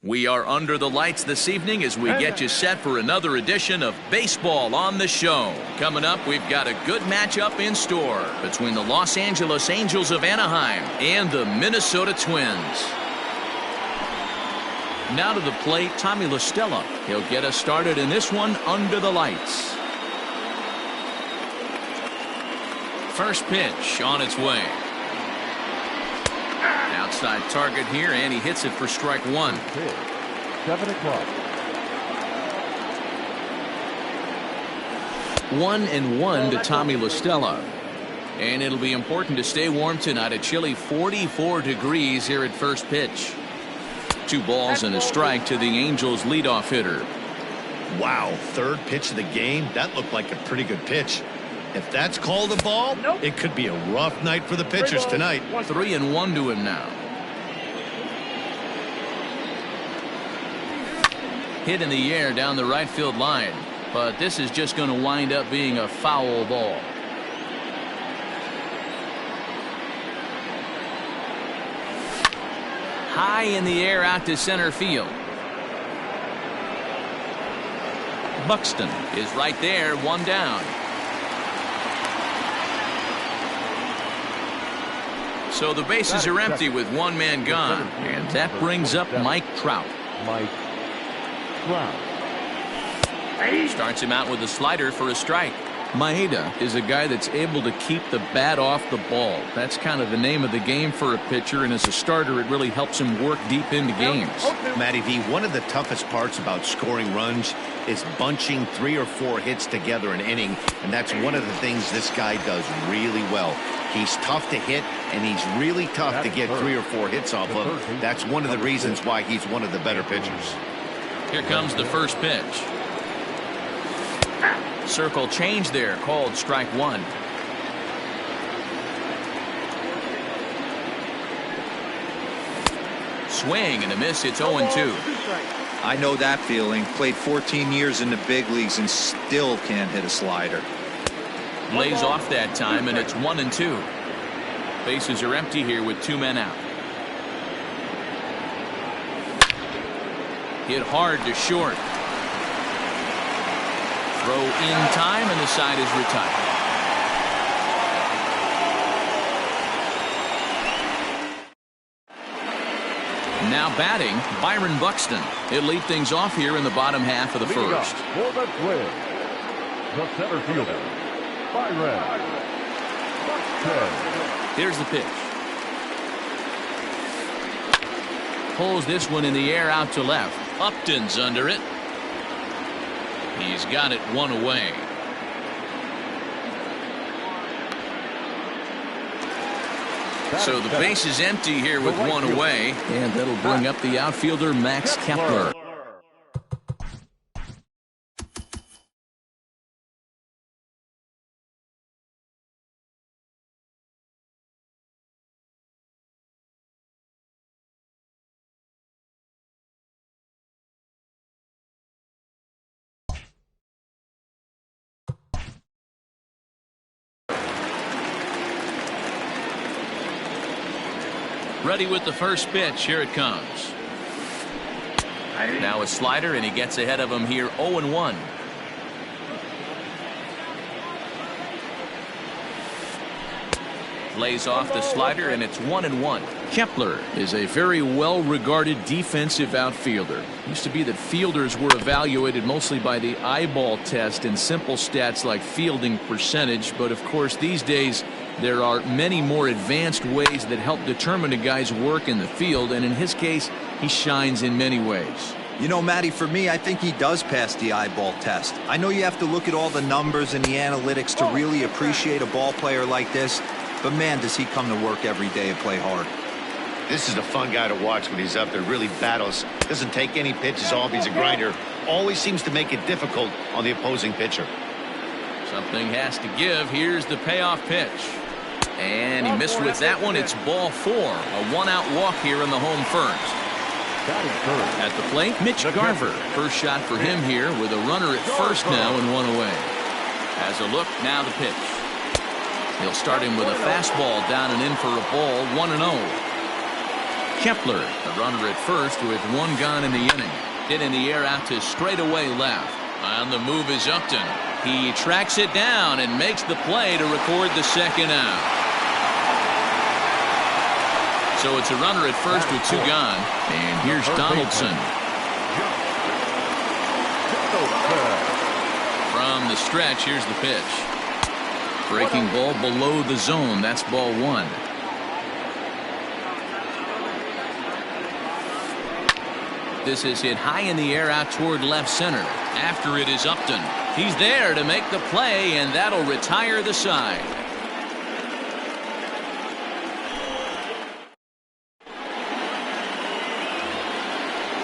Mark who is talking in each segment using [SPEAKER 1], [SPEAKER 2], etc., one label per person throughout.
[SPEAKER 1] We are under the lights this evening as we get you set for another edition of Baseball on the Show. Coming up, we've got a good matchup in store between the Los Angeles Angels of Anaheim and the Minnesota Twins. Now to the plate, Tommy La Stella. He'll get us started in this one under the lights. First pitch on its way. Outside target here, and he hits it for strike one.
[SPEAKER 2] 7 o'clock.
[SPEAKER 1] 1-1 to Tommy La Stella. And it'll be important to stay warm tonight. A chilly 44 degrees here at first pitch. 2 balls and a strike to the Angels leadoff hitter.
[SPEAKER 3] Wow, third pitch of the game. That looked like a pretty good pitch. If that's called a ball, it could be a rough night for the pitchers tonight.
[SPEAKER 1] 3-1 to him now. Hit in the air down the right field line, but this is just going to wind up being a foul ball. High in the air out to center field. Buxton is right there, 1 down. So the bases are empty with 1 man gone, and that brings up Mike Trout. Starts him out with a slider for a strike. Maeda is a guy that's able to keep the bat off the ball. That's kind of the name of the game for a pitcher, and as a starter it really helps him work deep into games.
[SPEAKER 3] Matty V, one of the toughest parts about scoring runs is bunching 3 or 4 hits together an inning, and that's one of the things this guy does really well. He's tough to hit, and he's really tough to get 3 or 4 hits off of. That's one of the reasons why he's one of the better pitchers.
[SPEAKER 1] Here comes the first pitch. Circle change there, called strike 1. Swing and a miss. It's 0-2.
[SPEAKER 4] I know that feeling. Played 14 years in the big leagues and still can't hit a slider.
[SPEAKER 1] Lays off that time, and it's 1-2. Bases are empty here with 2 men out. Hit hard to short. Throw in time, and the side is retired. Now batting, Byron Buxton. He'll lead things off here in the bottom half of the first.
[SPEAKER 2] For the Twins, the center fielder, Byron Buxton.
[SPEAKER 1] Here's the pitch. Pulls this one in the air out to left. Upton's under it. He's got it 1 away. So the base is empty here with 1 away, and that'll bring up the outfielder Max Kepler. Ready with the first pitch. Here it comes. Now a slider, and he gets ahead of him here. 0-1. Lays off the slider, and it's 1-1. Kepler is a very well-regarded defensive outfielder. Used to be that fielders were evaluated mostly by the eyeball test and simple stats like fielding percentage, but of course these days there are many more advanced ways that help determine a guy's work in the field, and in his case he shines in many ways.
[SPEAKER 4] You know, Matty, for me, I think he does pass the eyeball test. I know you have to look at all the numbers and the analytics to really appreciate a ball player like this, but man, does he come to work every day and play hard.
[SPEAKER 3] This is a fun guy to watch when he's up there. Really battles. Doesn't take any pitches off. He's a grinder. Always seems to make it difficult on the opposing pitcher.
[SPEAKER 1] Something has to give. Here's the payoff pitch. And he missed with that one. It's ball 4. A 1-out walk here in the home first. At the plate, Mitch Garver. First shot for him here with a runner at first now and 1 away. Has a look, now the pitch. He'll start him with a fastball down and in for a ball. 1-0. Kepler, a runner at first with one gone in the inning. Hit in the air out to straightaway left. On the move is Upton. He tracks it down and makes the play to record the second out. So it's a runner at first with two gone. And here's Donaldson. From the stretch, here's the pitch. Breaking ball below the zone. That's ball one. This is hit high in the air out toward left center. After it is Upton. He's there to make the play, and that'll retire the side.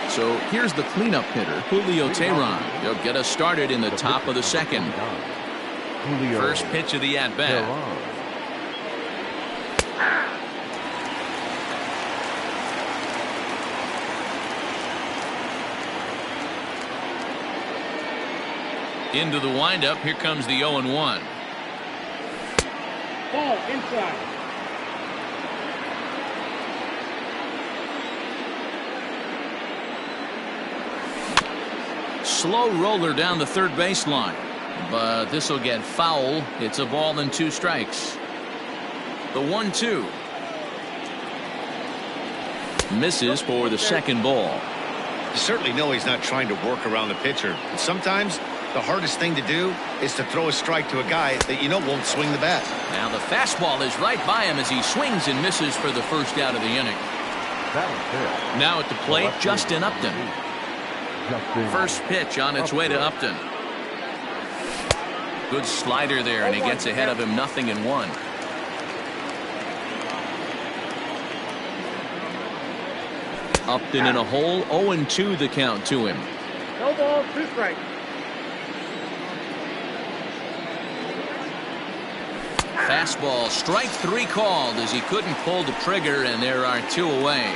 [SPEAKER 1] So here's the cleanup hitter, Julio Teheran. He'll get us started in the top of the second. First pitch of the at-bat. Into the windup. Here comes the 0-1.
[SPEAKER 5] Ball inside.
[SPEAKER 1] Slow roller down the third baseline, but this will get foul. It's a ball and 2 strikes. The 1-2 misses for the second ball.
[SPEAKER 3] You certainly know he's not trying to work around the pitcher. And sometimes the hardest thing to do is to throw a strike to a guy that you know won't swing the bat.
[SPEAKER 1] Now the fastball is right by him as he swings and misses for the first out of the inning. Now at the plate, Justin Upton. First pitch on its way to Upton. Good slider there, and he gets ahead of him 0-1. Upton in a hole, 0-2 the count to him.
[SPEAKER 5] No ball, 2 strikes.
[SPEAKER 1] Fastball, strike 3 called as he couldn't pull the trigger, and there are 2 away.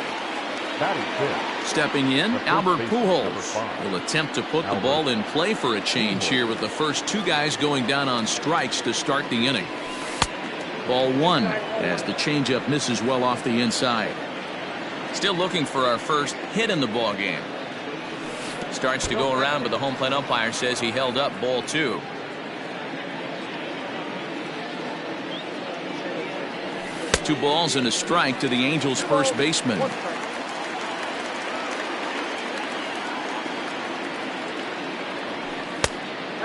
[SPEAKER 1] Stepping in, Albert Pujols will attempt to put the ball in play for a change here with the first 2 guys going down on strikes to start the inning. Ball 1 as the changeup misses well off the inside. Still looking for our first hit in the ball game. Starts to go around, but the home plate umpire says he held up ball 2. Two balls and a strike to the Angels' first baseman.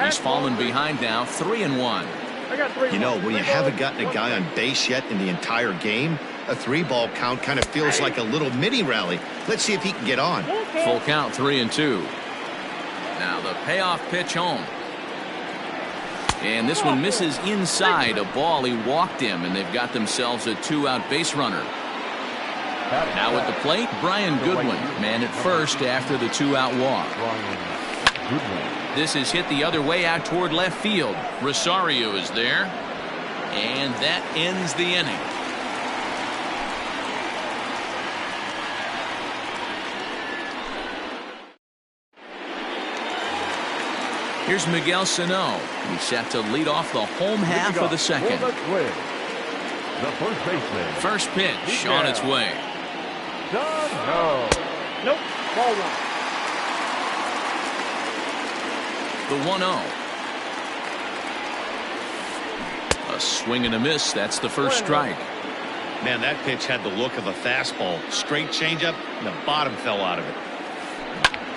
[SPEAKER 1] He's fallen behind now, 3-1.
[SPEAKER 3] You know, when you haven't gotten a guy on base yet in the entire game, a 3-ball count kind of feels like a little mini rally. Let's see if he can get on.
[SPEAKER 1] Full count, 3-2. Now the payoff pitch home. And this one misses inside a ball. He walked him, and they've got themselves a 2-out base runner. Now at the plate, Brian Goodwin, man at first after the 2-out walk. This is hit the other way out toward left field. Rosario is there, and that ends the inning. Here's Miguel Sano. He's set to lead off the home half of the second.
[SPEAKER 2] The first baseman.
[SPEAKER 1] First pitch on its way.
[SPEAKER 5] Nope. Ball 1.
[SPEAKER 1] The 1-0. A swing and a miss. That's the first strike.
[SPEAKER 3] Man, that pitch had the look of a fastball. Straight changeup, and the bottom fell out of it.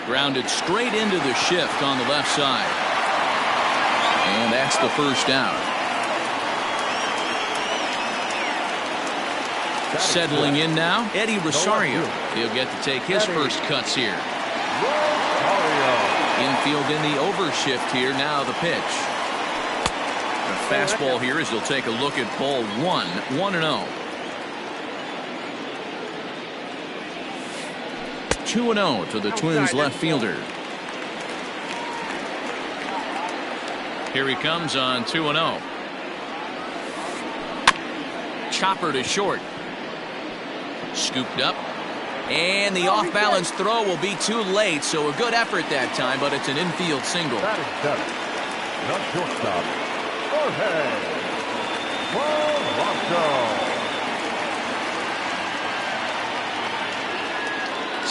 [SPEAKER 1] Grounded straight into the shift on the left side. And that's the first out. Settling in now, Eddie Rosario. He'll get to take his first cuts here. Infield in the overshift here. Now the pitch. The fastball here as he'll take a look at ball 1, 1-0. 2-0 to the Twins left fielder. Here he comes on 2-0. Chopper to short. Scooped up. And the off-balance throw will be too late, so a good effort that time, but it's an infield single.
[SPEAKER 2] That is seven. The shortstop, Jorge Polanco.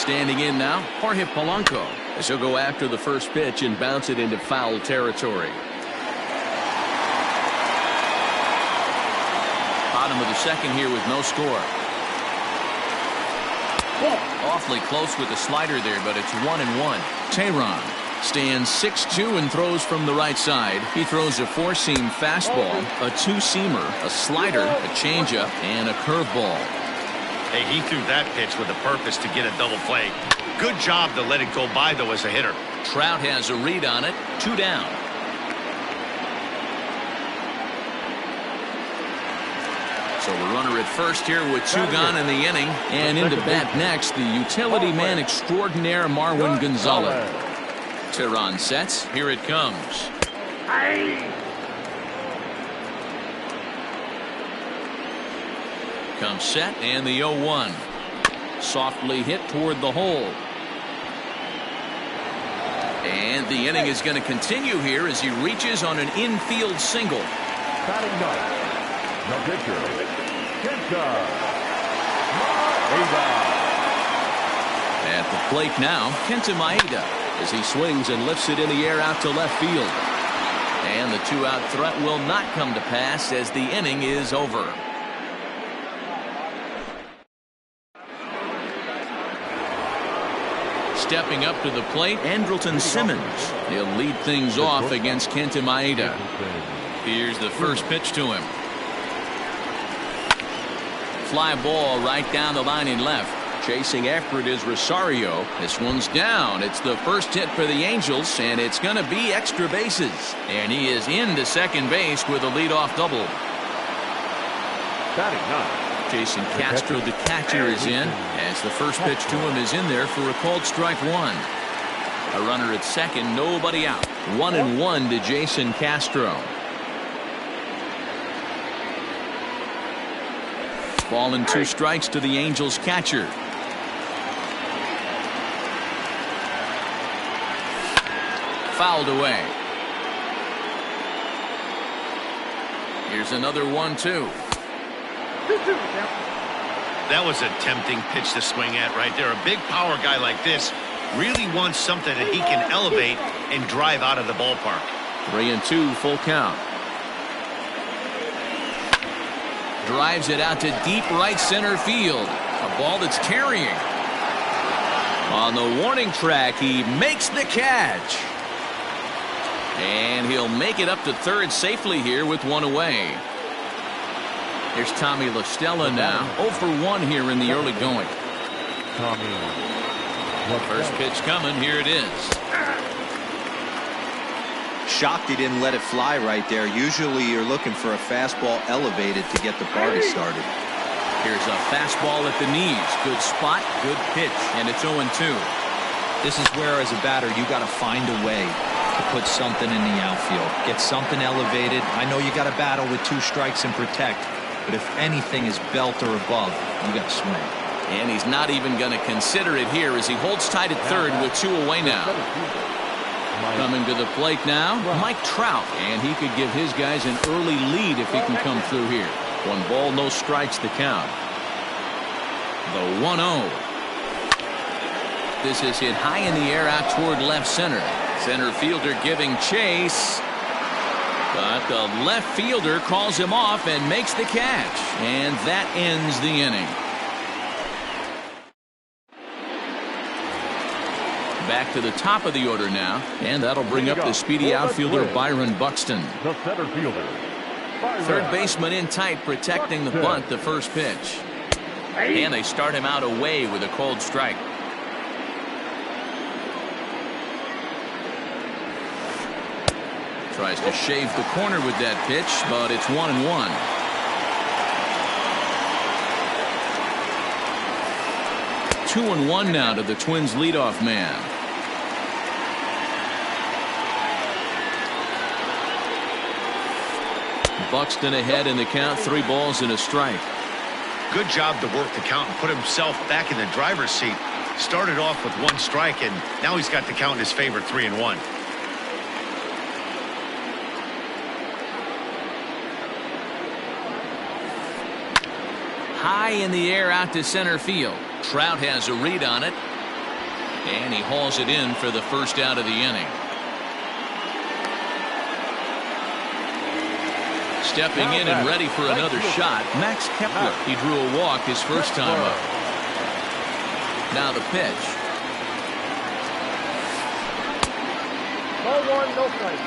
[SPEAKER 1] Standing in now, Jorge Polanco, as he'll go after the first pitch and bounce it into foul territory. Bottom of the second here with no score. Awfully close with the slider there, but it's 1-1. Tehran stands 6'2" and throws from the right side. He throws a four-seam fastball, a two-seamer, a slider, a changeup, and a curveball.
[SPEAKER 3] Hey, he threw that pitch with a purpose to get a double play. Good job to let it go by, though, as a hitter.
[SPEAKER 1] Trout has a read on it. 2 down. So a runner at first here with 2 gone in the inning. And into bat next, the utility man extraordinaire Marwin Gonzalez. Tehran sets. Here it comes. Comes set, and the 0-1. Softly hit toward the hole. And the inning is going to continue here as he reaches on an infield single.
[SPEAKER 2] Batting ninth, the pitcher, Kenta Maeda.
[SPEAKER 1] At the plate now, Kenta Maeda, as he swings and lifts it in the air out to left field. And the 2-out threat will not come to pass as the inning is over. Stepping up to the plate, Andrelton Simmons. He'll lead things off against Kenta Maeda. Here's the first pitch to him. Fly ball right down the line in left. Chasing after it is Rosario. This one's down. It's the first hit for the Angels, and it's going to be extra bases. And he is into second base with a leadoff double.
[SPEAKER 2] Batting ninth,
[SPEAKER 1] Jason Castro, the catcher, is in as the first pitch to him is in there for a called strike 1. A runner at second, nobody out. 1-1 to Jason Castro. Ball and 2 strikes to the Angels catcher. Fouled away. Here's another 1-2.
[SPEAKER 3] That was a tempting pitch to swing at right there. A big power guy like this really wants something that he can elevate and drive out of the ballpark.
[SPEAKER 1] 3-2, full count. Drives it out to deep right center field. A ball that's carrying. On the warning track, he makes the catch. And he'll make it up to third safely here with 1 away. Here's Tommy La Stella now. 0 for 1 here in the early going. First pitch coming. Here it is.
[SPEAKER 4] Shocked he didn't let it fly right there. Usually you're looking for a fastball elevated to get the party started.
[SPEAKER 1] Here's a fastball at the knees. Good spot, good pitch, and it's 0-2.
[SPEAKER 4] This is where, as a batter, you got to find a way to put something in the outfield. Get something elevated. I know you got to battle with 2 strikes and protect. But if anything is belt or above, you got to swing.
[SPEAKER 1] And he's not even going to consider it here as he holds tight at third with 2 away now. Coming to the plate now, Mike Trout. And he could give his guys an early lead if he can come through here. 1 ball, no strikes the count. The 1-0. This is hit high in the air out toward left center. Center fielder giving chase. But the left fielder calls him off and makes the catch. And that ends the inning. Back to the top of the order now. And that'll bring up the speedy outfielder Byron Buxton.
[SPEAKER 2] the center fielder, Byron.
[SPEAKER 1] Third baseman in tight, protecting the bunt, the first pitch. And they start him out away with a cold strike. Tries to shave the corner with that pitch, but it's 1-1. Two and 1 now to the Twins leadoff man. Buxton ahead in the count, 3 balls and a strike.
[SPEAKER 3] Good job to work the count and put himself back in the driver's seat. Started off with 1 strike, and now he's got the count in his favor, 3-1.
[SPEAKER 1] High in the air out to center field. Trout has a read on it. And he hauls it in for the first out of the inning. Stepping in and ready for another shot, Max Kepler. He drew a walk his first time up. Now the pitch.
[SPEAKER 5] Ball one, no strike.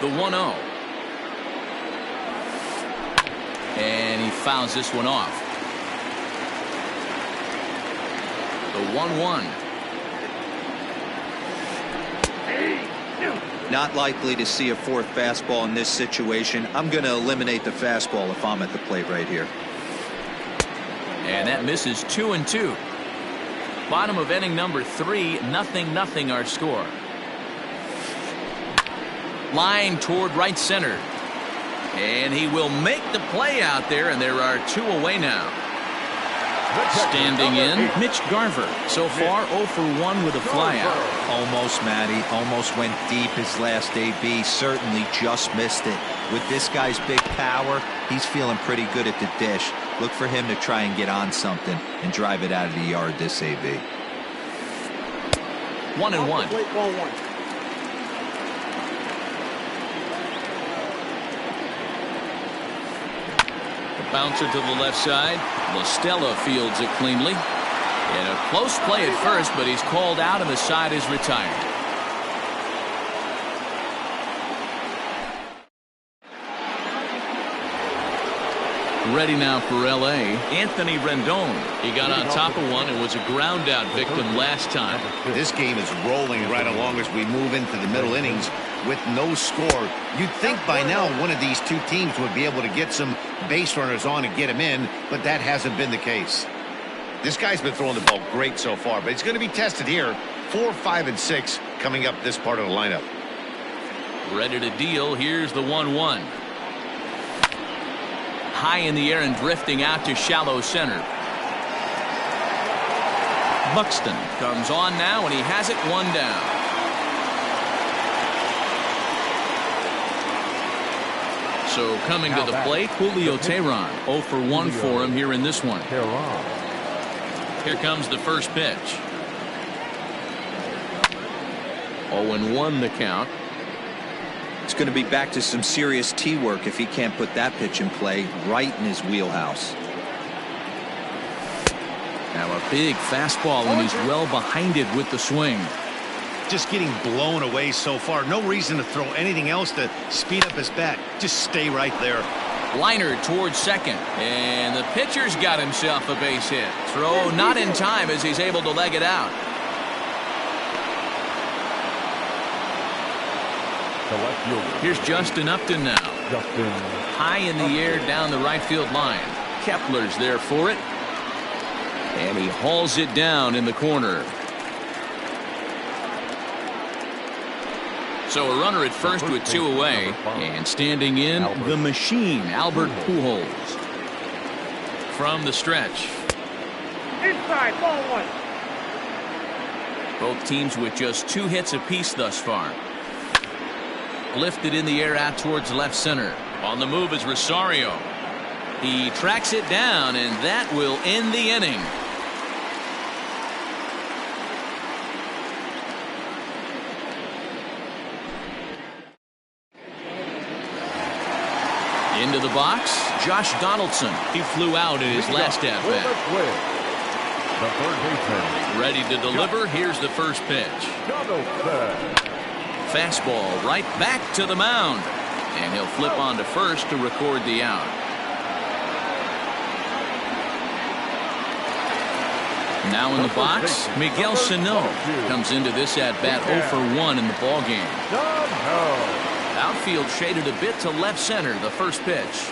[SPEAKER 1] The 1-0. And he fouls this one off. The 1-1.
[SPEAKER 4] Not likely to see a fourth fastball in this situation. I'm going to eliminate the fastball if I'm at the plate right here.
[SPEAKER 1] And that misses 2-2. Bottom of inning number 3, 0-0 our score. Line toward right center. And he will make the play out there, and there are 2 away now. Standing in, Mitch Garver. So far 0 for 1 with a flyout.
[SPEAKER 4] Almost, Matty. Almost went deep his last AB. Certainly just missed it. With this guy's big power, he's feeling pretty good at the dish. Look for him to try and get on something and drive it out of the yard this AB.
[SPEAKER 1] 1-1.
[SPEAKER 5] Ball one.
[SPEAKER 1] Bouncer to the left side. LaStella fields it cleanly. And a close play at first, but he's called out and the side is retired. Ready now for L.A. Anthony Rendon. He got on top of one and was a ground out victim last time.
[SPEAKER 3] This game is rolling right along as we move into the middle innings with no score. You'd think by now one of these 2 teams would be able to get some base runners on and get him in, but that hasn't been the case. This guy's been throwing the ball great so far, but he's going to be tested here. 4, 5, and 6 coming up this part of the lineup.
[SPEAKER 1] Ready to deal. Here's the 1-1. High in the air and drifting out to shallow center. Buxton comes on now, and he has it 1 down. So coming to the plate, Julio Teheran. 0 for 1 for him here in this one. Here comes the first pitch. 0-1 the count.
[SPEAKER 4] It's going to be back to some serious tee work if he can't put that pitch in play right in his wheelhouse.
[SPEAKER 1] Now a big fastball, and he's well behind it with the swing.
[SPEAKER 3] Just getting blown away so far. No reason to throw anything else to speed up his bat. Just stay right there.
[SPEAKER 1] Liner towards second, and the pitcher's got himself a base hit. Throw not in time as he's able to leg it out. Here's Justin Upton now. High in the air down the right field line. Kepler's there for it. And he hauls it down in the corner. So a runner at first with 2 away. And standing in, the machine, Albert Pujols. From the stretch.
[SPEAKER 5] Inside, ball one.
[SPEAKER 1] Both teams with just 2 hits apiece thus far. Lifted in the air out towards left center. On the move is Rosario. He tracks it down, and that will end the inning. Into the box, Josh Donaldson. He flew out in his last at bat. Ready to deliver. Here's the first pitch. Fastball right back to the mound. And he'll flip on to first to record the out. Now in the box, Miguel Sano comes into this at-bat 0 for 1 in the ballgame. Outfield shaded a bit to left center, the first pitch.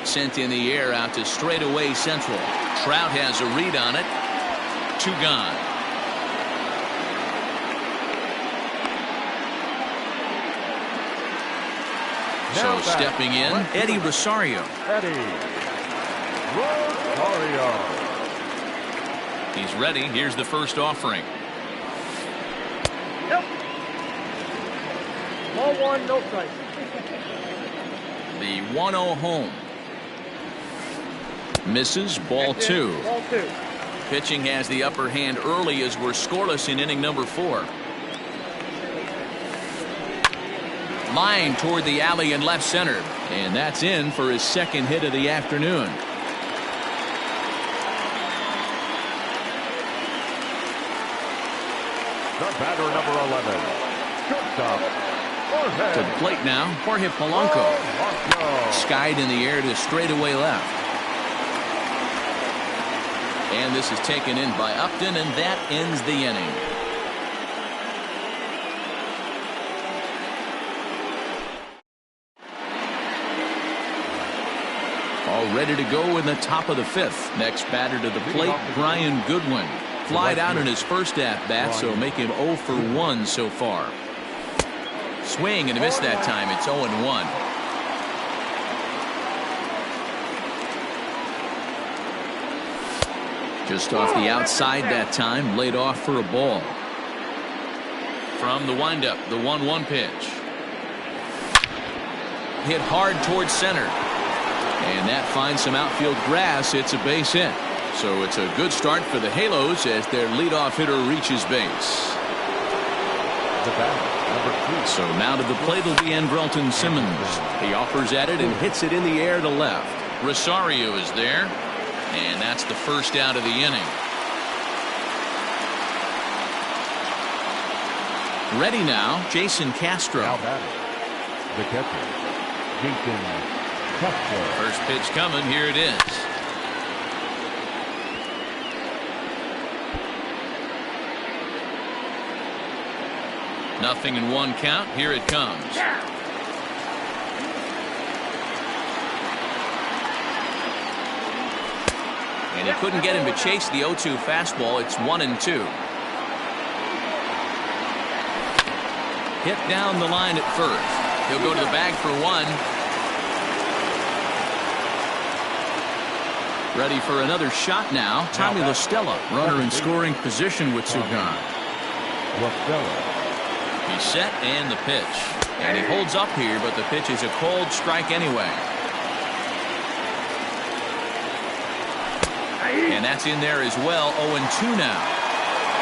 [SPEAKER 1] Sent in the air out to straightaway central. Trout has a read on it. 2 gone. So stepping in, Eddie Rosario. He's ready. Here's the first offering.
[SPEAKER 5] Nope. Ball one, no strike.
[SPEAKER 1] The 1-0 home. Misses, ball 2.
[SPEAKER 5] Ball 2.
[SPEAKER 1] Pitching has the upper hand early as we're scoreless in inning number 4. Line toward the alley in left center. And that's in for his second hit of the afternoon.
[SPEAKER 2] The batter, number 11. Shortstop, Jorge.
[SPEAKER 1] To the plate now, Jorge Polanco. Skied in the air to straightaway left. And this is taken in by Upton, and that ends the inning. All ready to go in the top of the 5th. Next batter to the plate, Brian Goodwin. Flied out in his first at-bat, so make him 0 for 1 so far. Swing and a miss that time. It's 0-1. Just off the outside that time, laid off for a ball. From the windup, the 1-1 pitch. Hit hard towards center. And that finds some outfield grass. It's a base hit. So it's a good start for the Halos as their leadoff hitter reaches base. So now to the plate will be Andrelton Simmons. He offers at it and hits it in the air to left. Rosario is there. And that's the first out of the inning. Ready now, Jason Castro.
[SPEAKER 2] Now batting, the catcher, Jason Castro.
[SPEAKER 1] First pitch coming. Here it is. Nothing in 1 count. Here it comes. And he couldn't get him to chase the 0-2 fastball. It's 1-2. Hit down the line at first. He'll go to the bag for 1. Ready for another shot now. Tommy La Stella, runner in scoring position with two gone. He's set and the pitch. And he holds up here, but the pitch is a cold strike anyway. And that's in there as well. 0-2 now.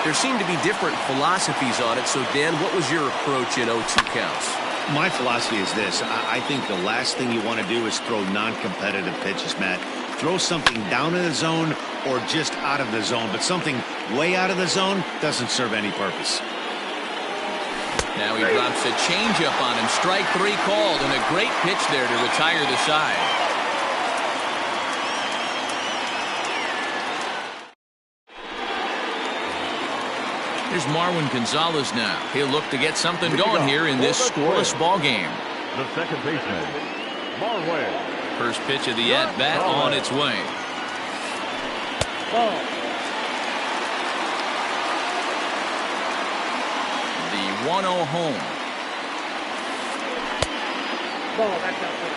[SPEAKER 6] There seem to be different philosophies on it. So, Dan, what was your approach at 0-2 counts?
[SPEAKER 3] My philosophy is this. I think the last thing you want to do is throw non-competitive pitches, Matt. Throw something down in the zone or just out of the zone. But something way out of the zone doesn't serve any purpose.
[SPEAKER 1] Now he drops a changeup on him. Strike 3 called, and a great pitch there to retire the side. Here's Marwin Gonzalez now. He'll look to get something going here in this scoreless ball game.
[SPEAKER 2] The second baseman, Marwin.
[SPEAKER 1] First pitch of the at-bat on its way.
[SPEAKER 5] Ball.
[SPEAKER 1] The 1-0 home.
[SPEAKER 5] Ball. That's out there.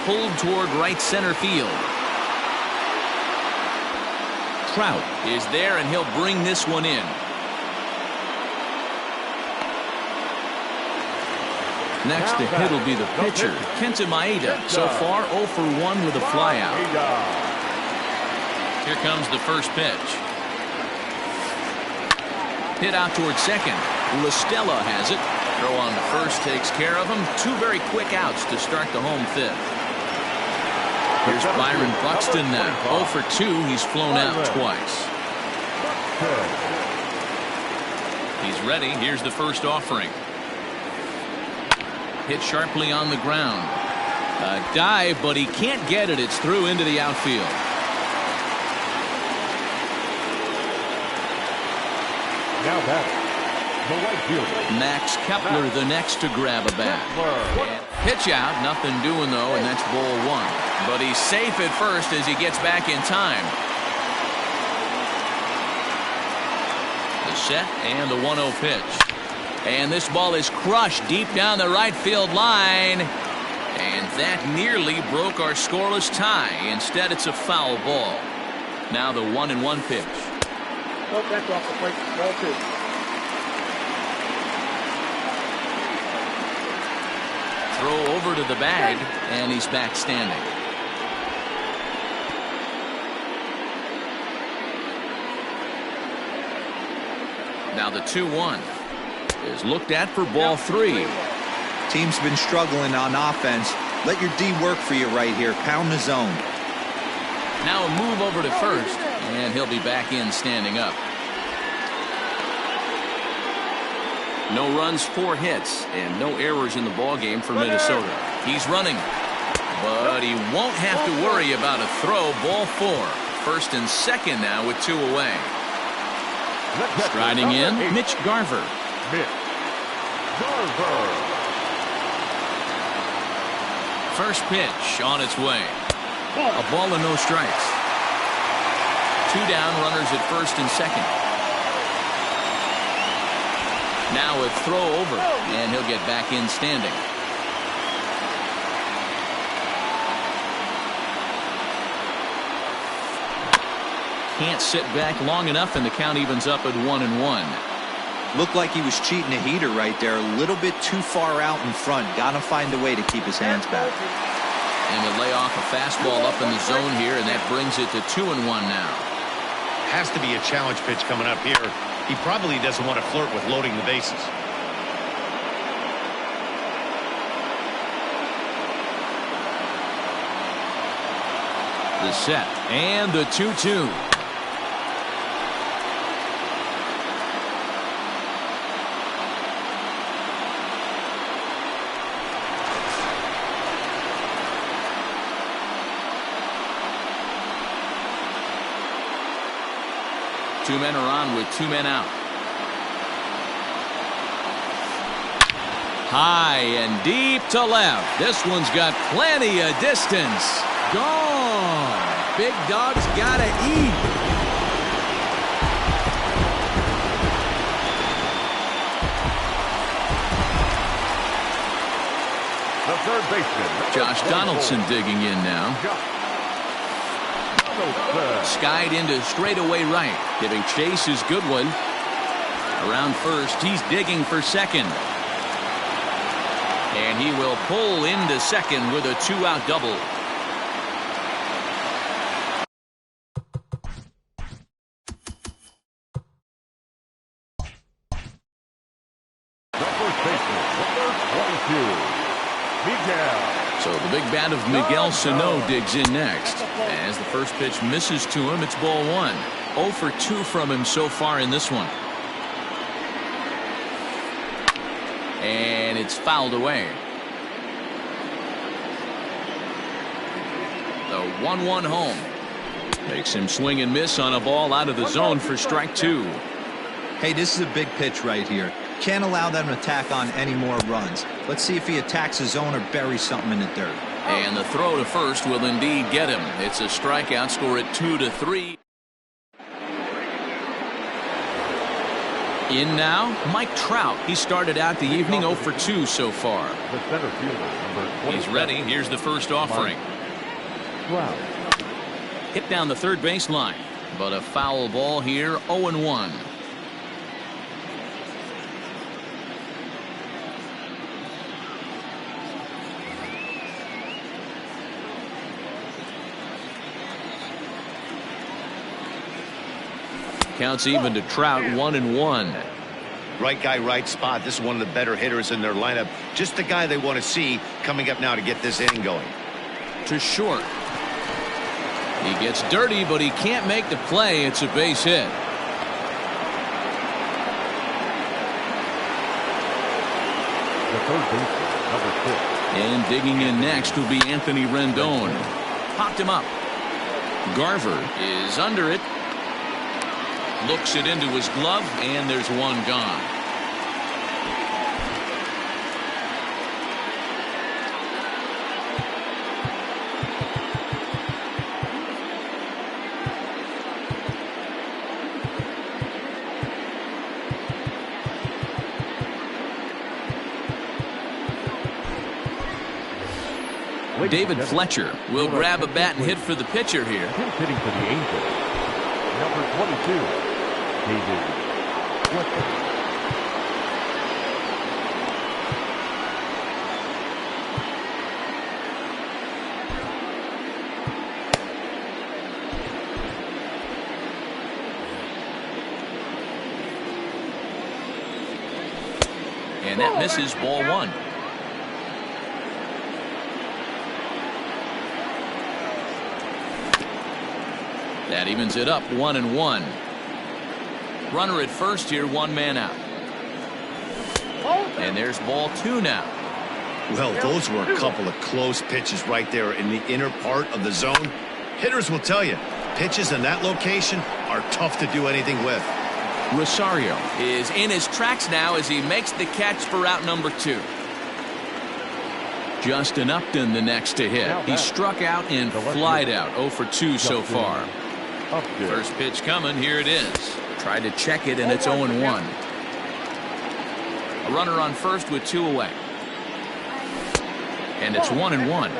[SPEAKER 1] Pulled toward right center field. Trout is there, and he'll bring this one in. Next to hit will be the pitcher, Kenta Maeda. So far 0 for 1 with a flyout. Here comes the first pitch. Hit out toward second. La Stella has it. Throw on to first takes care of him. 2 very quick outs to start the home 5th. Here's Byron Buxton now. 0 for 2. He's flown out twice. He's ready. Here's the first offering. Hit sharply on the ground. A dive, but he can't get it. It's through into the outfield.
[SPEAKER 2] Now batting, the right fielder,
[SPEAKER 1] Max Kepler, the next to grab a bat. Pitch out, nothing doing though, and that's ball 1. But he's safe at first as he gets back in time. The set and the 1-0 pitch. And this ball is crushed deep down the right field line. And that nearly broke our scoreless tie. Instead, it's a foul ball. Now the 1-1 pitch.
[SPEAKER 5] Nope, that's off the plate. Ball 2.
[SPEAKER 1] throw over to the bag, and he's back standing. Now the 2-1 is looked at for ball 3.
[SPEAKER 4] Team's been struggling on offense. Let your D work for you right here. Pound the zone.
[SPEAKER 1] Now a move over to first, and he'll be back in standing up. No runs, 4 hits, and no errors in the ballgame for Minnesota. He's running, but he won't have to worry about a throw. Ball 4. First and second now with 2 away. Striding in, Mitch Garver. First pitch on its way. A ball and no strikes. 2 down, runners at first and second. Now a throw over, and he'll get back in standing. Can't sit back long enough, and the count evens up at 1-1.
[SPEAKER 4] Looked like he was cheating a heater right there. A little bit too far out in front. Gotta find a way to keep his hands back.
[SPEAKER 1] And they lay off a fastball up in the zone here, and that brings it to 2-1 now.
[SPEAKER 3] Has to be a challenge pitch coming up here. He probably doesn't want to flirt with loading the bases.
[SPEAKER 1] The set and the 2-2. Two men are on with 2 men out. High and deep to left. This one's got plenty of distance. Gone. Big Dog's gotta eat.
[SPEAKER 2] The third baseman,
[SPEAKER 1] Josh Donaldson digging in now. Skied into straightaway right. Giving Chase his good one. Around first, he's digging for second. And he will pull into second with a 2-out double.
[SPEAKER 2] The first baseman, number 22, Miguel.
[SPEAKER 1] So the big bat of Miguel Sano digs in next. As the first pitch misses to him, it's ball 1. 0 for 2 from him so far in this one. And it's fouled away. The 1-1 home. Makes him swing and miss on a ball out of the zone for strike 2.
[SPEAKER 4] Hey, this is a big pitch right here. Can't allow them to tack on any more runs. Let's see if he attacks his zone or buries something in the dirt.
[SPEAKER 1] And the throw to first will indeed get him. It's a strikeout, score at 2-3. In now, Mike Trout. He started out the evening 0 for 2 so far.
[SPEAKER 2] The center fielder, number 27.
[SPEAKER 1] He's ready. Here's the first offering.
[SPEAKER 2] Trout.
[SPEAKER 1] Hit down the third baseline, but a foul ball here, 0-1. Counts even to Trout, 1-1.
[SPEAKER 3] Right guy, right spot. This is one of the better hitters in their lineup. Just the guy they want to see coming up now to get this inning going.
[SPEAKER 1] To short. He gets dirty, but he can't make the play. It's a base hit.
[SPEAKER 2] The third baseman, number 6.
[SPEAKER 1] And digging in next will be Anthony Rendon. Popped him up. Garver is under it. Looks it into his glove, and there's one gone. David Fletcher will grab a bat and hit for the pitcher here.
[SPEAKER 2] He's hitting for the Angels. Number 22, David Fletcher.
[SPEAKER 1] And that misses ball one. That evens it up 1-1. Runner at first here, one man out. And there's ball two now.
[SPEAKER 3] Well, those were a couple of close pitches right there in the inner part of the zone. Hitters will tell you, pitches in that location are tough to do anything with.
[SPEAKER 1] Rosario is in his tracks now as he makes the catch for out number two. Justin Upton the next to hit. He struck out and flied out. 0 for 2 so far. First pitch coming. Here it is. Tried to check it, and it's 0-1. A runner on first with two away. And it's 1-1.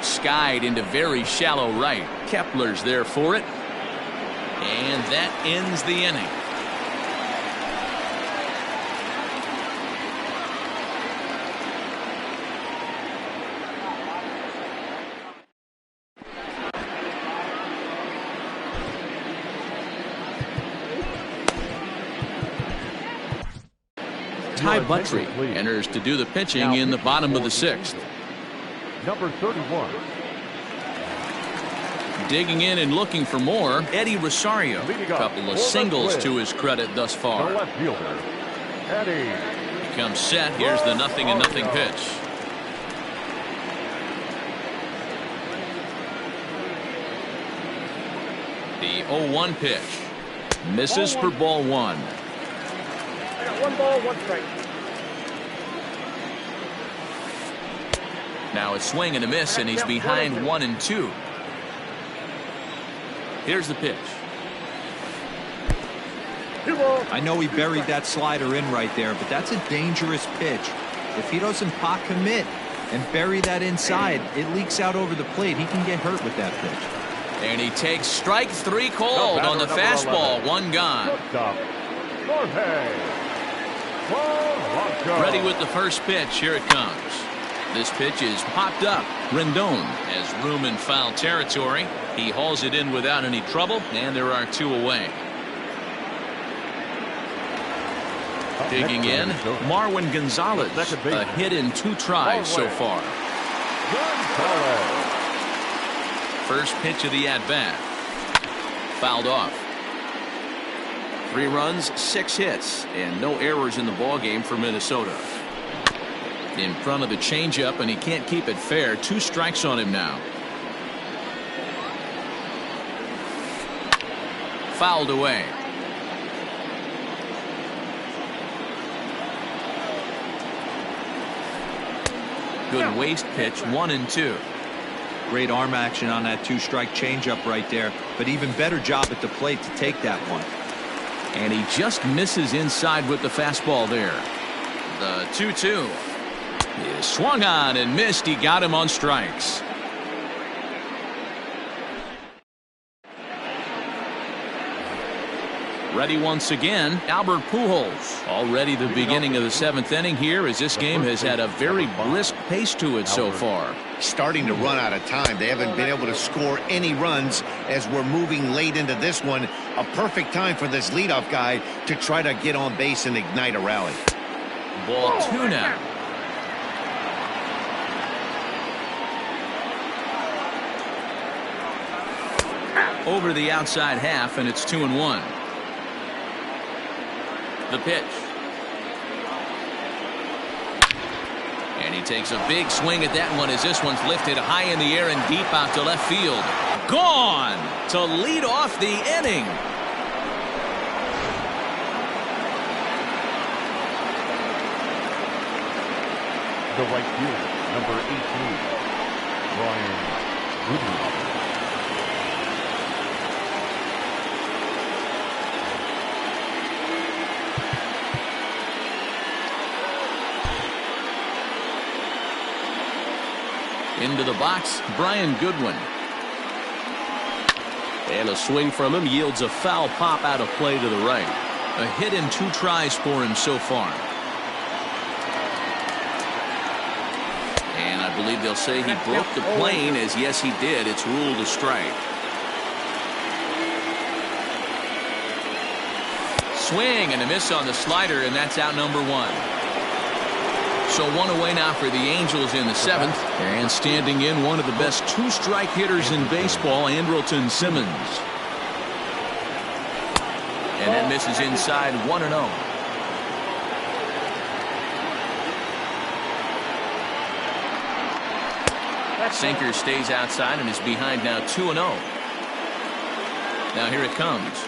[SPEAKER 1] Skied into very shallow right. Kepler's there for it. And that ends the inning. Ty Buttrey enters to do the pitching in the bottom of the sixth.
[SPEAKER 2] Number 31.
[SPEAKER 1] Digging in and looking for more, Eddie Rosario. A couple of singles to his credit thus
[SPEAKER 2] The
[SPEAKER 1] far.
[SPEAKER 2] left fielder, Eddie.
[SPEAKER 1] Becomes set. Here's the 0-0 pitch. The 0-1 pitch. Misses for ball one.
[SPEAKER 5] I got 1 ball, 1 strike.
[SPEAKER 1] Now a swing and a miss, and he's behind 1-2. Here's the pitch.
[SPEAKER 4] I know he buried that slider in right there, but that's a dangerous pitch. If he doesn't pot commit and bury that inside, it leaks out over the plate. He can get hurt with that pitch.
[SPEAKER 1] And he takes strike three called on the fastball. 1 gone. Ready with the first pitch. Here it comes. This pitch is popped up. Rendon has room in foul territory. He hauls it in without any trouble, and there are 2 away. Digging in, Marwin Gonzalez. A hit in 2 tries so far. First pitch of the at-bat. Fouled off. 3 runs, 6 hits, and no errors in the ballgame for Minnesota. In front of the changeup, and he can't keep it fair. 2 strikes on him now. Fouled away. Good waist pitch, 1-2.
[SPEAKER 4] Great arm action on that 2-strike changeup right there, but even better job at the plate to take that one.
[SPEAKER 1] And he just misses inside with the fastball there. The 2-2 is swung on and missed. He got him on strikes. Ready once again, Albert Pujols. Already the beginning of the 7th inning here, as this game has had a very brisk pace to it so far.
[SPEAKER 3] Starting to run out of time. They haven't been able to score any runs as we're moving late into this one. A perfect time for this leadoff guy to try to get on base and ignite a rally.
[SPEAKER 1] Ball 2 now. Over the outside half, and it's 2-1. The pitch. And he takes a big swing at that one as this one's lifted high in the air and deep out to left field. Gone to lead off the inning.
[SPEAKER 2] The right fielder, number 18, Roy-TheShow.
[SPEAKER 1] Into the box, Brian Goodwin. And a swing from him yields a foul pop out of play to the right. A hit in 2 tries for him so far. And I believe they'll say he broke the plane, as yes he did. It's ruled a strike. swing and a miss on the slider, and that's out number 1. So 1 away now for the Angels in the 7th. And standing in, one of the best 2-strike hitters in baseball, Andrelton Simmons. And that misses inside 1-0. Sinker stays outside and is behind now 2-0. Now here it comes.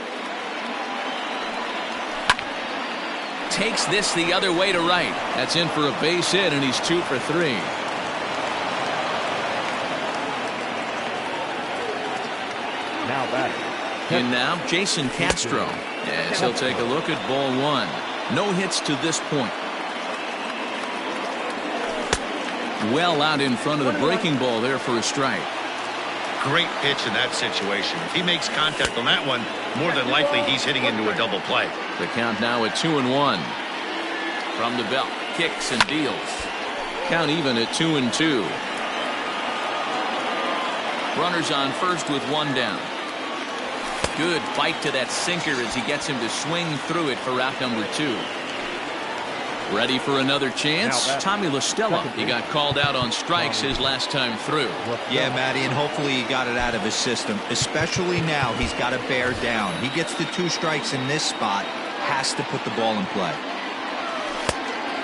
[SPEAKER 1] Takes this the other way to right. That's in for a base hit, and he's 2 for 3.
[SPEAKER 2] Now batting.
[SPEAKER 1] In now, Jason Castro, as he'll take a look at ball 1. No hits to this point. Well out in front of the breaking ball there for a strike.
[SPEAKER 3] Great pitch in that situation. If he makes contact on that one, more than likely he's hitting into a double play.
[SPEAKER 1] The count now at 2-1. From the belt, kicks and deals. Count even at 2-2. Runners on first with 1 down. Good bite to that sinker as he gets him to swing through it for out number 2. Ready for another chance? Tommy LaStella. He got called out on strikes his last time through.
[SPEAKER 4] Yeah, Matty, and hopefully he got it out of his system. Especially now, he's got to bear down. He gets the 2 strikes in this spot, has to put the ball in play.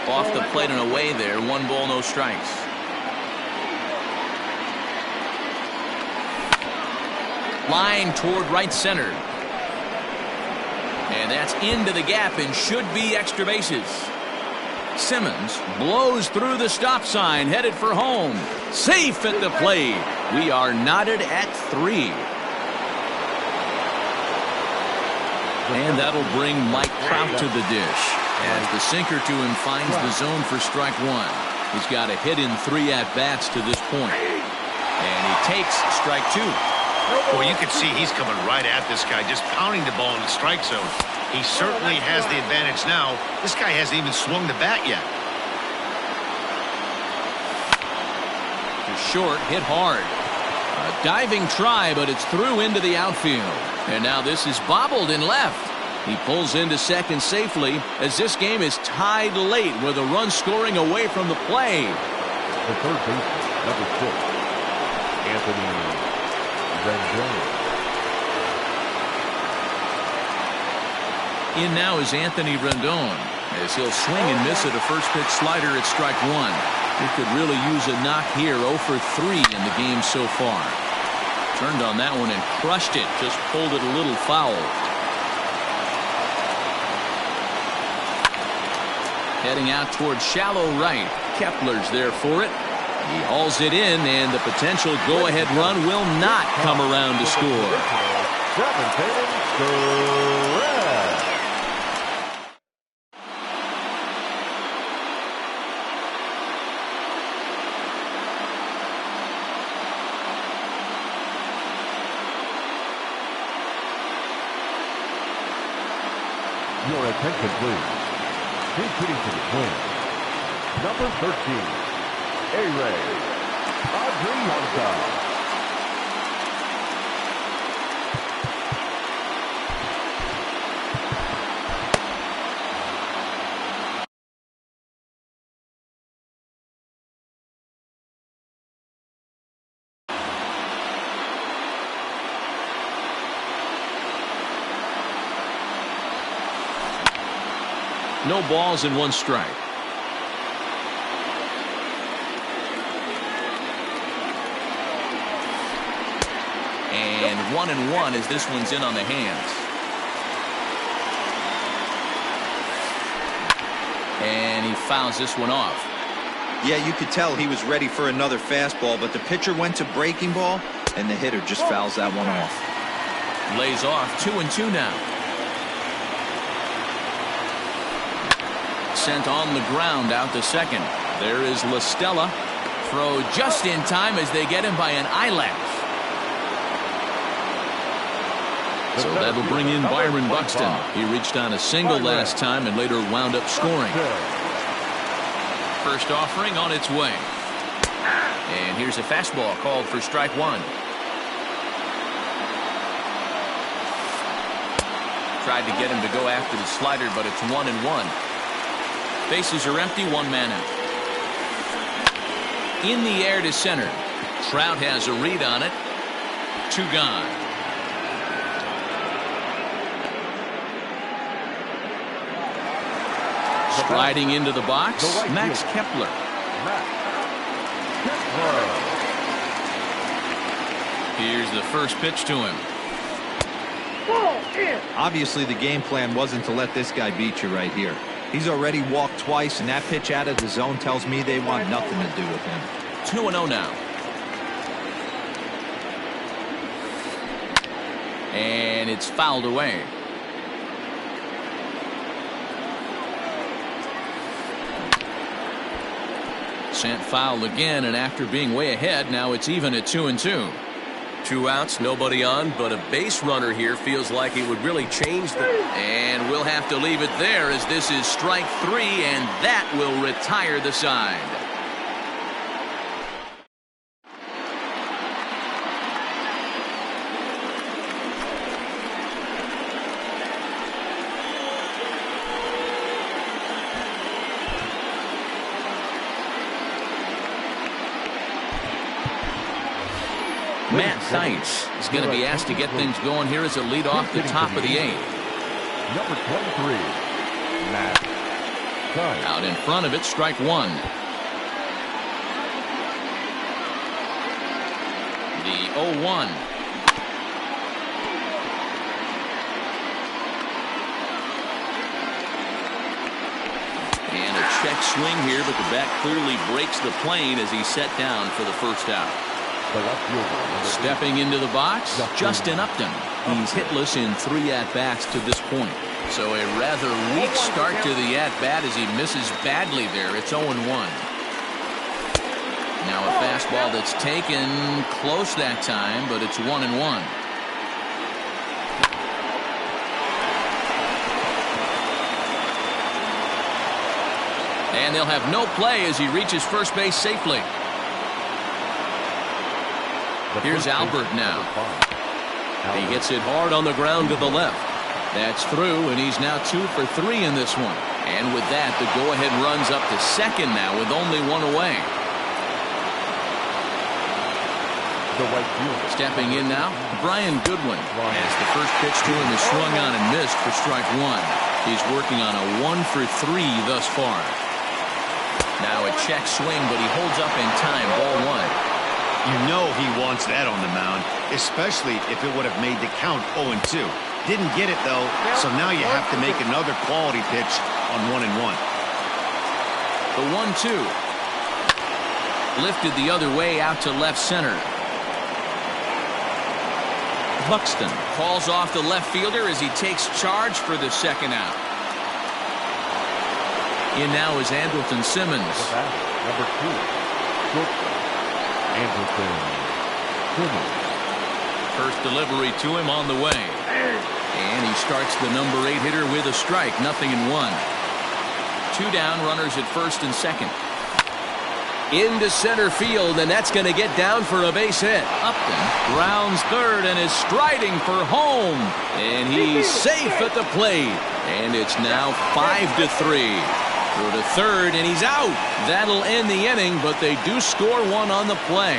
[SPEAKER 1] Off the plate and away there. 1 ball, no strikes. Line toward right center. And that's into the gap and should be extra bases. Simmons blows through the stop sign, headed for home. Safe at the plate. We are knotted at 3. And that'll bring Mike Trout to the dish, as the sinker to him finds the zone for strike 1. He's got a hit in 3 at-bats to this point. And he takes strike 2.
[SPEAKER 3] Well, you can see he's coming right at this guy, just pounding the ball in the strike zone. He certainly has the advantage now. This guy hasn't even swung the bat yet.
[SPEAKER 1] Short, hit hard. A diving try, but it's through into the outfield. And now this is bobbled in left. He pulls into second safely as this game is tied late with a run scoring away from the play.
[SPEAKER 2] The third baseman, number 6, Anthony Rendon.
[SPEAKER 1] In now is Anthony Rendon, as he'll swing and miss at a first pitch slider at strike 1. He could really use a knock here. 0 for 3 in the game so far. Turned on that one and crushed it. Just pulled it a little foul. Heading out towards shallow right. Kepler's there for it. He hauls it in, and the potential go-ahead run will not come around to score.
[SPEAKER 2] Your attention, please. Retreating to the Twins. Number 13, A-Ray Adrianza.
[SPEAKER 1] No balls and 1 strike. And 1-1 as this one's in on the hands. And he fouls this one off.
[SPEAKER 4] Yeah, you could tell he was ready for another fastball, but the pitcher went to breaking ball, and the hitter just fouls that one off.
[SPEAKER 1] Lays off. 2-2 now. Sent on the ground out to second. There is LaStella. Throw just in time as they get him by an eyelash. So that'll bring in Byron Buxton. He reached on a single last time and later wound up scoring. First offering on its way. And here's a fastball called for strike 1. Tried to get him to go after the slider, but it's 1-1. Bases are empty, one man out. In the air to center. Trout has a read on it. 2 gone. Striding into the box, Max Kepler. Here's the first pitch to him.
[SPEAKER 4] Obviously, the game plan wasn't to let this guy beat you right here. He's already walked twice, and that pitch out of the zone tells me they want nothing to do with him.
[SPEAKER 1] 2-0 now. And it's fouled away. Sent foul again, and after being way ahead, now it's even at 2-2.
[SPEAKER 6] 2 outs, nobody on, but a base runner here feels like it would really change the...
[SPEAKER 1] And we'll have to leave it there as this is strike 3, and that will retire the side. Matt Theis is going to be asked to get things going here as a lead off the top of the 8th.
[SPEAKER 2] Number 23, Matt Theis.
[SPEAKER 1] Out in front of it, strike 1. The 0-1. And a check swing here, but the bat clearly breaks the plane as he's set down for the first out. Stepping into the box, Justin Upton. He's hitless in 3 at-bats to this point. So a rather weak start to the at-bat as he misses badly there. It's 0-1. Now a fastball that's taken close that time, but it's 1-1. And they'll have no play as he reaches first base safely. Here's Albert now. He hits it hard on the ground to the left. That's through, and he's now 2 for 3 in this one. And with that, the go-ahead runs up to second now with only 1 away. Stepping in now, Brian Goodwin. As the first pitch to him is swung on and missed for strike 1. He's working on a 1 for 3 thus far. Now a check swing, but he holds up in time. Ball 1.
[SPEAKER 3] You know he wants that on the mound, especially if it would have made the count 0-2. Didn't get it, though, so now you have to make another quality pitch on 1-1.
[SPEAKER 1] The 1-2. Lifted the other way out to left center. Buxton calls off the left fielder as he takes charge for the second out. In now is Andrelton Simmons.
[SPEAKER 2] Number 2,
[SPEAKER 1] First delivery to him on the way. And he starts the number 8 hitter with a strike. 0-1. 2 down, runners at first and second. Into center field, and that's going to get down for a base hit. Upton grounds third and is striding for home. And he's safe at the plate. And it's now 5-3. Through to third, and he's out. That'll end the inning, but they do score 1 on the play.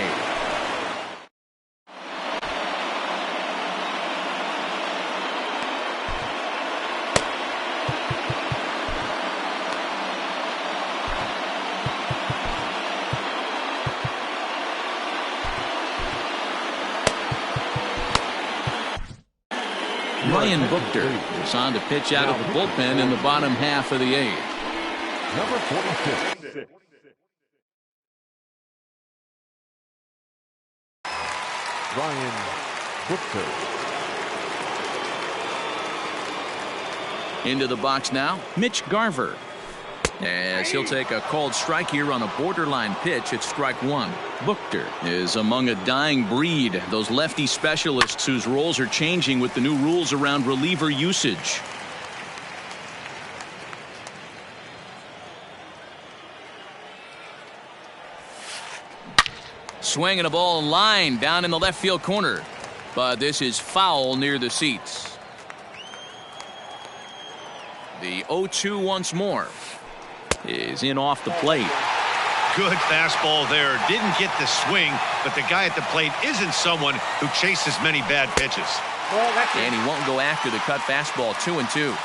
[SPEAKER 1] Ryan Buchter is on to pitch out of the bullpen in the bottom half of the 8th.
[SPEAKER 2] Number 46. Ryan Buchter.
[SPEAKER 1] Into the box now, Mitch Garver. As he'll take a called strike here on a borderline pitch at strike 1. Buchter is among a dying breed, those lefty specialists whose roles are changing with the new rules around reliever usage. Swinging a ball line down in the left field corner, but this is foul near the seats. 0-2 once more. Is in off the plate.
[SPEAKER 3] Good fastball there. Didn't get the swing, but the guy at the plate isn't someone who chases many bad pitches.
[SPEAKER 1] And he won't go after the cut fastball. 2-2.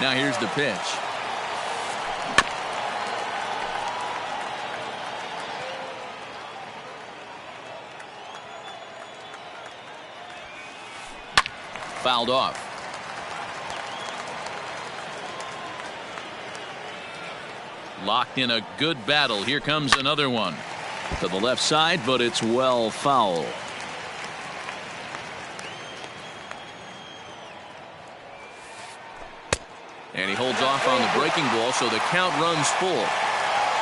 [SPEAKER 1] Now here's the pitch. Fouled off. Locked in a good battle. Here comes another one to the left side, but it's well foul. And he holds off on the breaking ball, so the count runs full.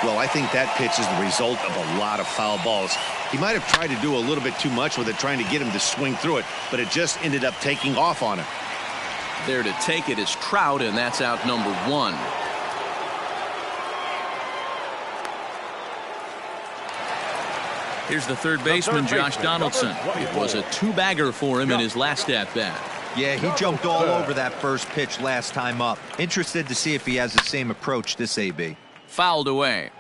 [SPEAKER 3] Well, I think that pitch is the result of a lot of foul balls. He might have tried to do a little bit too much with it, trying to get him to swing through it, but it just ended up taking off on him.
[SPEAKER 1] There to take it is Trout, and that's out number 1. Here's the third baseman, Josh Donaldson. It was a 2-bagger for him in his last at-bat.
[SPEAKER 4] Yeah, he jumped all over that first pitch last time up. Interested to see if he has the same approach this AB.
[SPEAKER 1] Fouled away.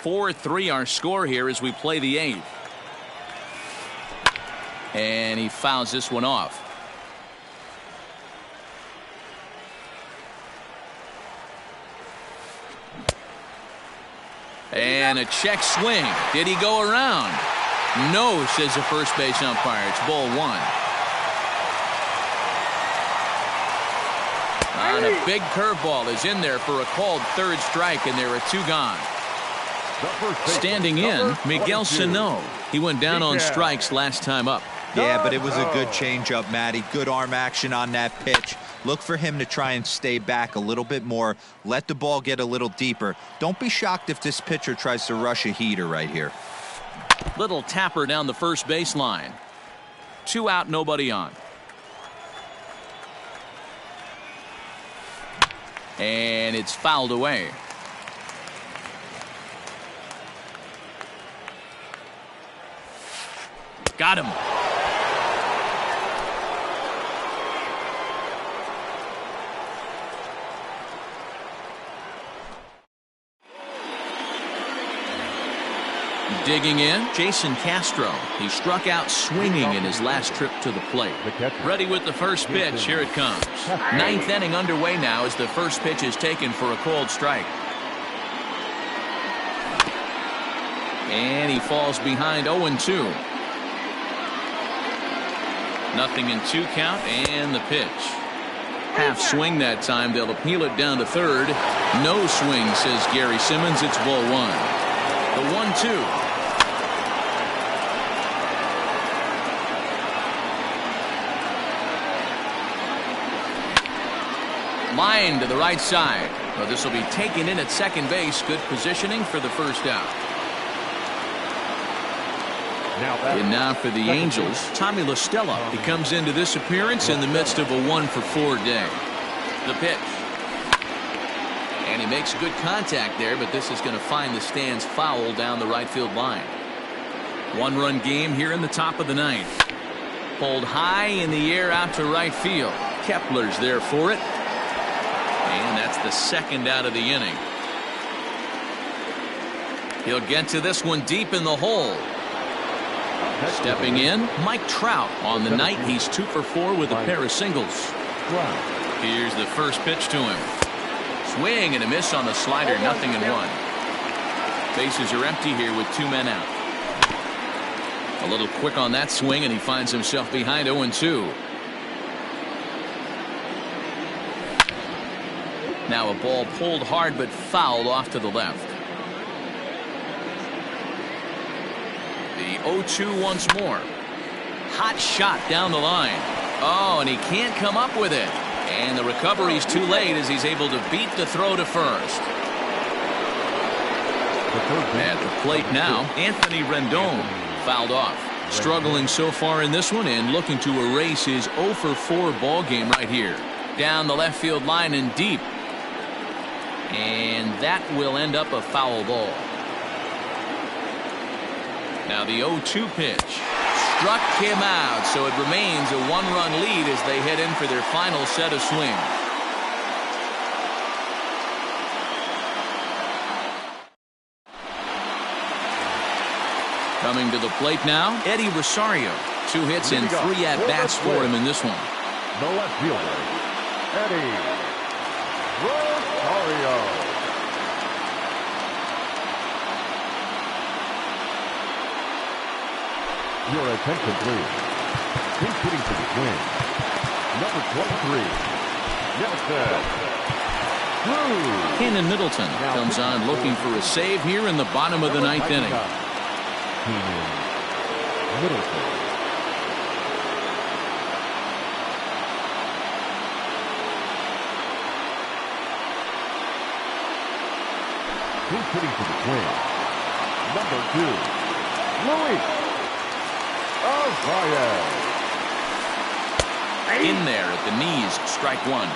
[SPEAKER 1] 4-3 our score here as we play the 8th. And he fouls this one off. And a check swing. Did he go around? No, says the first base umpire. It's ball 1. And a big curveball is in there for a called third strike, and there are 2 gone. Standing in, Miguel Sano. He went down on strikes last time up.
[SPEAKER 4] Yeah, but it was a good changeup, Matty. Good arm action on that pitch. Look for him to try and stay back a little bit more. Let the ball get a little deeper. Don't be shocked if this pitcher tries to rush a heater right here.
[SPEAKER 1] Little tapper down the first baseline. 2 out, nobody on. And it's fouled away. Got him. Digging in, Jason Castro. He struck out swinging in his last trip to the plate. Ready with the first pitch. Here it comes. 9th inning underway now as the first pitch is taken for a called strike. And he falls behind 0-2. Nothing in 2 count, and the pitch. Half swing that time. They'll appeal it down to third. No swing, says Gary Simmons. It's ball 1. The 1-2. Line to the right side. Well, this will be taken in at second base. Good positioning for the first out. And now for the Angels, Tommy La Stella. He comes into this appearance in the midst of a 1-for-4 day. The pitch. And he makes good contact there, but this is going to find the stands foul down the right field line. 1-run game here in the top of the 9th. Pulled high in the air out to right field. Kepler's there for it. And that's the second out of the inning. He'll get to this one deep in the hole. Stepping in, Mike Trout. On the night, he's 2-for-4 with a pair of singles. Here's the first pitch to him. Swing and a miss on the slider. 0-1. Bases are empty here with 2 men out. A little quick on that swing, and he finds himself behind 0-2. Now a ball pulled hard but fouled off to the left. The 0-2 once more. Hot shot down the line. Oh, and he can't come up with it. And the recovery's too late as he's able to beat the throw to first. At the plate now, Anthony Rendon fouled off. Struggling so far in this one and looking to erase his 0-for-4 ball game right here. Down the left field line and deep. And that will end up a foul ball. Now the 0-2 pitch. Struck him out, so it remains a 1-run lead as they head in for their final set of swings. Coming to the plate now, Eddie Rosario. 2 hits and 3 at-bats for him in this one.
[SPEAKER 2] The left fielder, Eddie Rosario. Your attention, please. He's hitting for the Twins. Number 23, Nelson.
[SPEAKER 1] Kenan Middleton comes on looking for a save here in the bottom of the 9th inning.
[SPEAKER 2] Kenan Middleton. He's hitting for the Twins. Number 2, Luis Arraez.
[SPEAKER 1] In there at the knees, strike 1.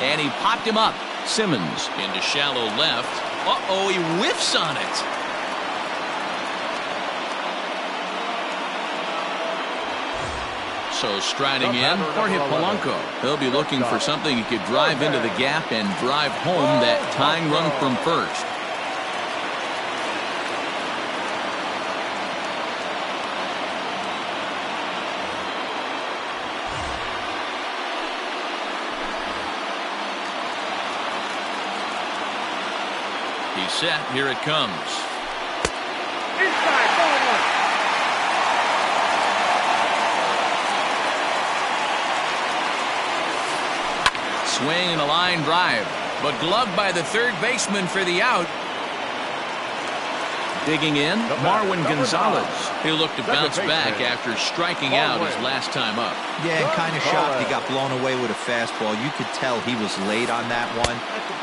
[SPEAKER 1] And he popped him up. Simmons into shallow left. Uh-oh, he whiffs on it. So striding in, Jorge Polanco. He'll be looking for something he could drive into the gap and drive home that tying run from first. He's set. Here it comes.
[SPEAKER 5] Inside, ball 1.
[SPEAKER 1] Swing and a line drive, but gloved by the third baseman for the out. Digging in, Marwin Gonzalez. He'll look to bounce back after striking out his last time up.
[SPEAKER 4] Yeah, kind of shocked he got blown away with a fastball. You could tell he was late on that one,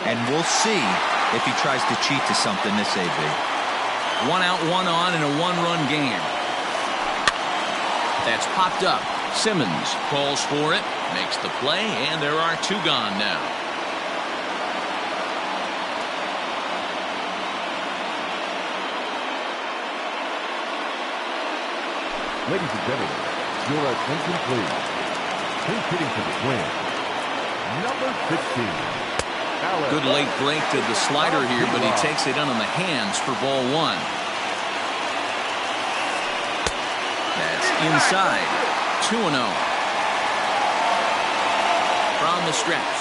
[SPEAKER 4] and we'll see if he tries to cheat to something this AB.
[SPEAKER 1] 1 out, 1 on in a 1-run game. That's popped up. Simmons calls for it, makes the play, and there are 2 gone now.
[SPEAKER 2] Ladies and gentlemen, your attention please. He's hitting for the Twins. Number 16.
[SPEAKER 1] Good late break to the slider here, but he takes it in on the hands for ball 1. That's inside. 2-0. From the stretch.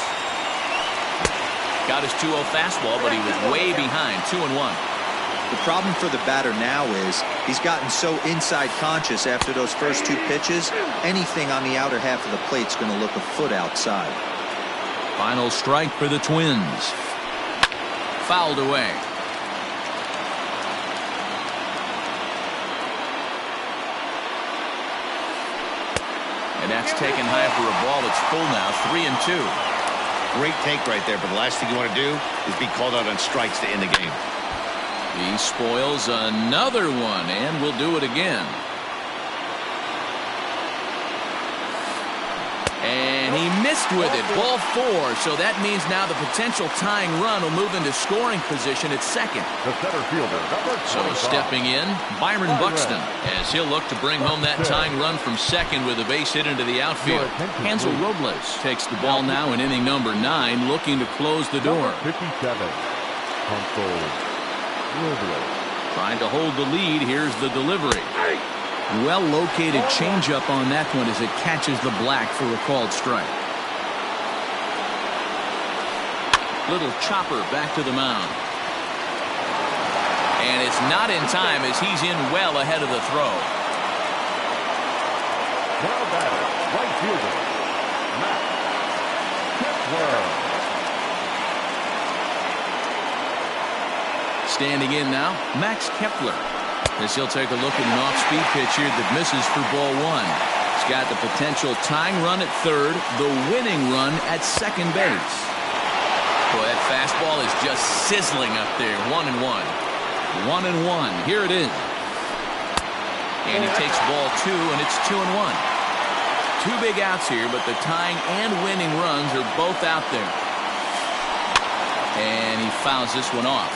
[SPEAKER 1] Got his 2-0 fastball, but he was way behind. 2-1.
[SPEAKER 4] The problem for the batter now is he's gotten so inside conscious after those first 2 pitches. Anything on the outer half of the plate's going to look a foot outside.
[SPEAKER 1] Final strike for the Twins. Fouled away. And that's taken high for a ball. It's full now. 3-2.
[SPEAKER 3] Great take right there, but the last thing you want to do is be called out on strikes to end the game.
[SPEAKER 1] He spoils another one, and will do it again. And he missed with it. Ball 4. So that means now the potential tying run will move into scoring position at second.
[SPEAKER 2] The center fielder, number 25.
[SPEAKER 1] So stepping in, Byron Buxton, as he'll look to bring home that tying run from second with a base hit into the outfield. Hansel Robles takes the ball now in inning number 9, looking to close the door.
[SPEAKER 2] 57. Hansel Robles.
[SPEAKER 1] Trying to hold the lead. Here's the delivery. Well-located changeup on that one as it catches the black for a called strike. Little chopper back to the mound. And it's not in time as he's in well ahead of the throw.
[SPEAKER 2] Now batter, right fielder, Matt Kepler.
[SPEAKER 1] Standing in now, Max Kepler. As he'll take a look at an off-speed pitch here that misses for ball 1. He's got the potential tying run at third, the winning run at second base. Boy, that fastball is just sizzling up there. 1-1. 1-1. Here it is. And he takes ball 2, and it's 2-1. 2 big outs here, but the tying and winning runs are both out there. And he fouls this one off.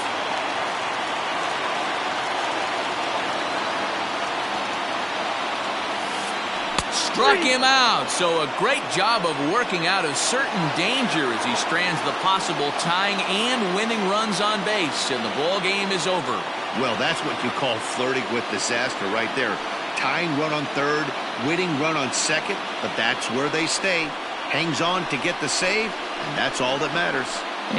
[SPEAKER 1] struck him out. So a great job of working out of certain danger as he strands the possible tying and winning runs on base. And the ball game is over.
[SPEAKER 3] Well, that's what you call flirting with disaster right there. Tying run on third, winning run on second, but that's where they stay. Hangs on to get the save, and that's all that matters.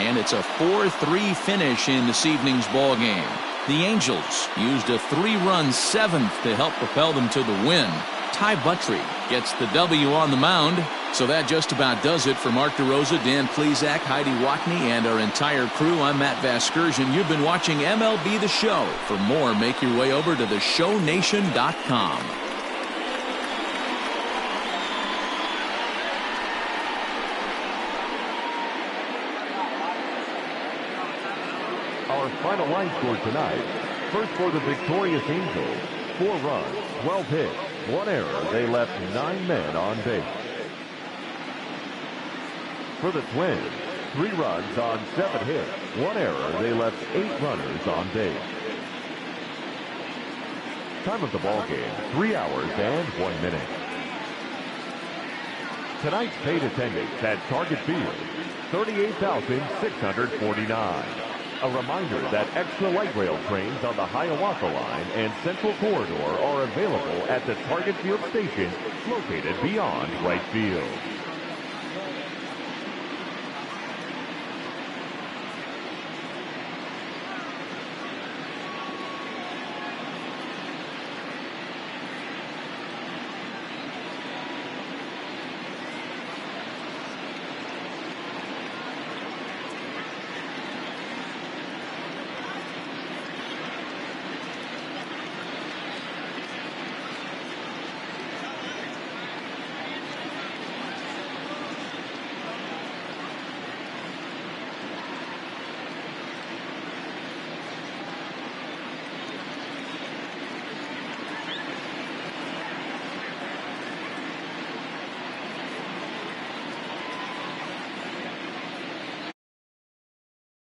[SPEAKER 1] And it's a 4-3 finish in this evening's ball game. The Angels used a 3-run seventh to help propel them to the win. Ty Buttry gets the W on the mound. So that just about does it for Mark DeRosa, Dan Plesac, Heidi Watney, and our entire crew. I'm Matt Vasgersian. You've been watching MLB The Show. For more, make your way over to theshownation.com.
[SPEAKER 2] Our final line score tonight. First for the victorious Angels, 4 runs, 12 hits, 1 error. They left 9 men on base. For the Twins, 3 runs on 7 hits, 1 error. They left 8 runners on base. Time of the ball game, 3 hours and 1 minute. Tonight's paid attendance at Target Field, 38,649. A reminder that extra light rail trains on the Hiawatha Line and Central Corridor are available at the Target Field station located beyond right field.